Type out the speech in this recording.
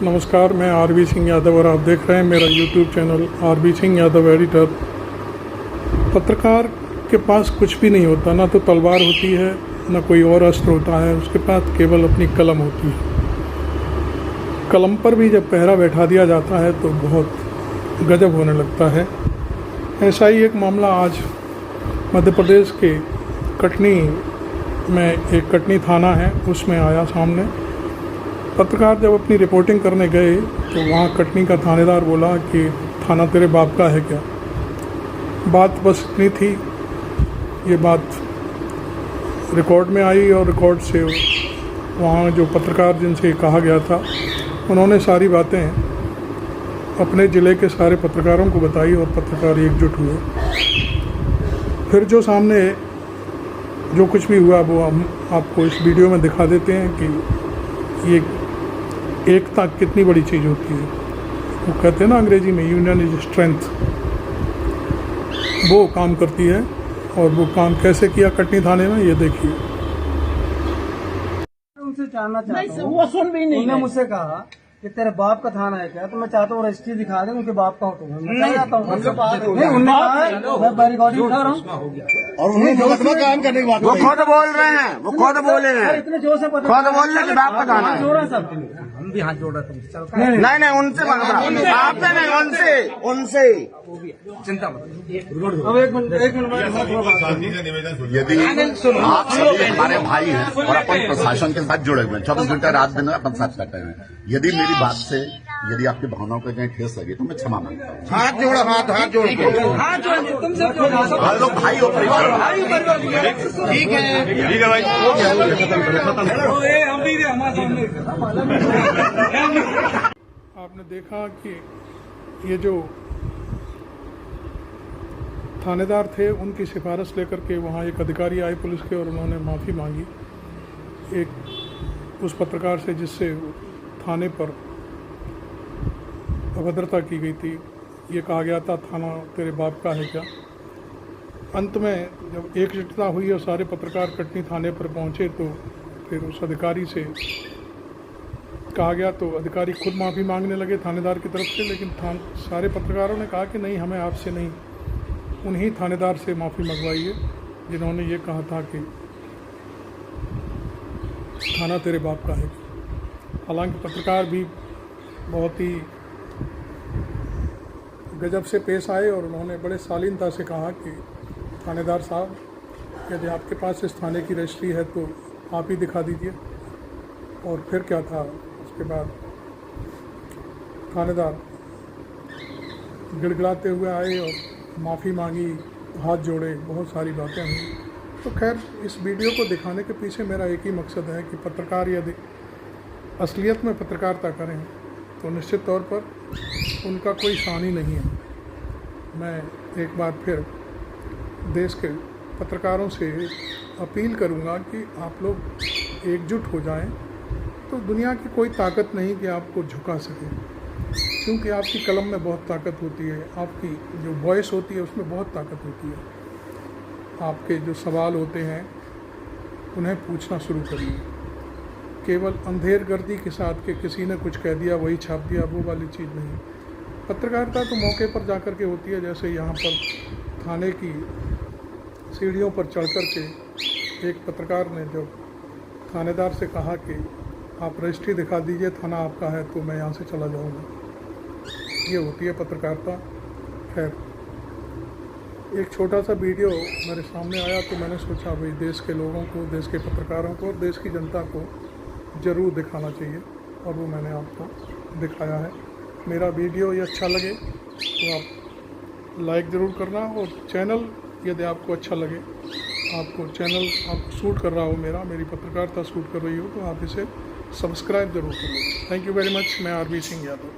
नमस्कार, मैं आरबी सिंह यादव और आप देख रहे हैं मेरा YouTube channel R B Singh Yadav editor. पत्रकार के पास कुछ भी नहीं होता, ना तो तलवार होती है ना कोई और अस्त्र होता है, उसके पास केवल अपनी कलम होती है। कलम पर भी जब पहरा बैठा दिया जाता है तो बहुत गजब होने लगता है। ऐसा ही एक मामला आज मध्य प्रदेश के कटनी में, एक कटनी थाना है, उसमें आया सामने। पत्रकार जब अपनी रिपोर्टिंग करने गए तो वहाँ कटनी का थानेदार बोला कि थाना तेरे बाप का है क्या। बात बस इतनी थी। ये बात रिकॉर्ड में आई और रिकॉर्ड से वहाँ जो पत्रकार जिनसे कहा गया था उन्होंने सारी बातें अपने ज़िले के सारे पत्रकारों को बताई और पत्रकार एकजुट हुए। फिर जो सामने जो कुछ भी हुआ वो हम आपको इस वीडियो में दिखा देते हैं कि ये एकता कितनी बड़ी चीज़ होती है। वो कहते हैं ना अंग्रेजी में, यूनियन इज स्ट्रेंथ। वो काम करती है और वो काम कैसे किया कटनी थाने में, ये देखिए। उनसे जानना चाहता हूँ, वो सुन भी नहीं। उन्होंने मुझसे कहा कि तेरे बाप का थाना है क्या, तो मैं चाहता हूँ रजिस्ट्री दिखा दे, उनके बाप का हो तो मैं चाहता हूँ। मैं बैरिकॉडिंग उठा रहा हूँ और उन्हें मुकदमा कायम करने की बात वो खुद बोल रहे हैं, वो खुद बोले हैं, इतने जोर से खुद बोल रहे हैं कि बाप का थाना है। जोड़ा सब हम भी हाथ जोड़ रहे थे। नहीं उनसे मांग रहा, आपसे नहीं, उनसे चिंता मत। अब एक मिनट यदि आप सभी हमारे भाई हैं और अपन प्रशासन के साथ जुड़े हुए हैं, 24 घंटे रात दिन अपन साथ करते हैं, यदि मेरी बात से यदि आपकी भावनाओं को कहीं ठेस लगी तो मैं क्षमा मांगता हूँ। हाथ जोड़ा, हाथ जोड़ तुमसे हम लोग भाई हो, ठीक है भाई। आपने देखा कि ये जो थानेदार थे उनकी सिफारिश लेकर के वहाँ एक अधिकारी आए पुलिस के और उन्होंने माफ़ी मांगी एक उस पत्रकार से जिससे थाने पर अभद्रता की गई थी। ये कहा गया था थाना तेरे बाप का है क्या। अंत में जब एकजुटता हुई और सारे पत्रकार कटनी थाने पर पहुँचे तो फिर उस अधिकारी से कहा गया तो अधिकारी खुद माफ़ी मांगने लगे थानेदार की तरफ से, लेकिन सारे पत्रकारों ने कहा कि नहीं, हमें आपसे नहीं, उन्हीं थानेदार से माफ़ी मंगवाई है जिन्होंने ये कहा था कि थाना तेरे बाप का है। हालांकि पत्रकार भी बहुत ही गजब से पेश आए और उन्होंने बड़े शालीनता से कहा कि थानेदार साहब, यदि आपके पास इस थाने की रजिस्ट्री है तो आप ही दिखा दीजिए। और फिर क्या था, उसके बाद थानेदार गिड़गिड़ाते हुए आए और माफ़ी मांगी, हाथ जोड़े, बहुत सारी बातें हुई। तो खैर, इस वीडियो को दिखाने के पीछे मेरा एक ही मकसद है कि पत्रकार यदि असलियत में पत्रकारिता करें तो निश्चित तौर पर उनका कोई शान ही नहीं है। मैं एक बार फिर देश के पत्रकारों से अपील करूंगा कि आप लोग एकजुट हो जाएं, तो दुनिया की कोई ताकत नहीं कि आपको झुका सके, क्योंकि आपकी कलम में बहुत ताकत होती है, आपकी जो वॉइस होती है उसमें बहुत ताकत होती है। आपके जो सवाल होते हैं उन्हें पूछना शुरू करिए। केवल अंधेरगर्दी के साथ के किसी ने कुछ कह दिया वही छाप दिया, वो वाली चीज़ नहीं। पत्रकारिता तो मौके पर जाकर के होती है। जैसे यहाँ पर थाने की सीढ़ियों पर चढ़ कर के एक पत्रकार ने जब थानेदार से कहा कि आप रजिस्ट्री दिखा दीजिए, थाना आपका है तो मैं यहाँ से चला जाऊँगा, ये होती है पत्रकारिता। खैर, एक छोटा सा वीडियो मेरे सामने आया तो मैंने सोचा भाई देश के लोगों को, देश के पत्रकारों को और देश की जनता को ज़रूर दिखाना चाहिए, और वो मैंने आपको दिखाया है। मेरा वीडियो ये अच्छा लगे तो आप लाइक ज़रूर करना, और चैनल यदि आपको अच्छा लगे, आपको चैनल आपको सूट कर रहा हो, मेरी पत्रकारिता सूट कर रही हो, तो आप इसे सब्सक्राइब ज़रूर करें। Thank you very much. मैं आरबी सिंह यादव।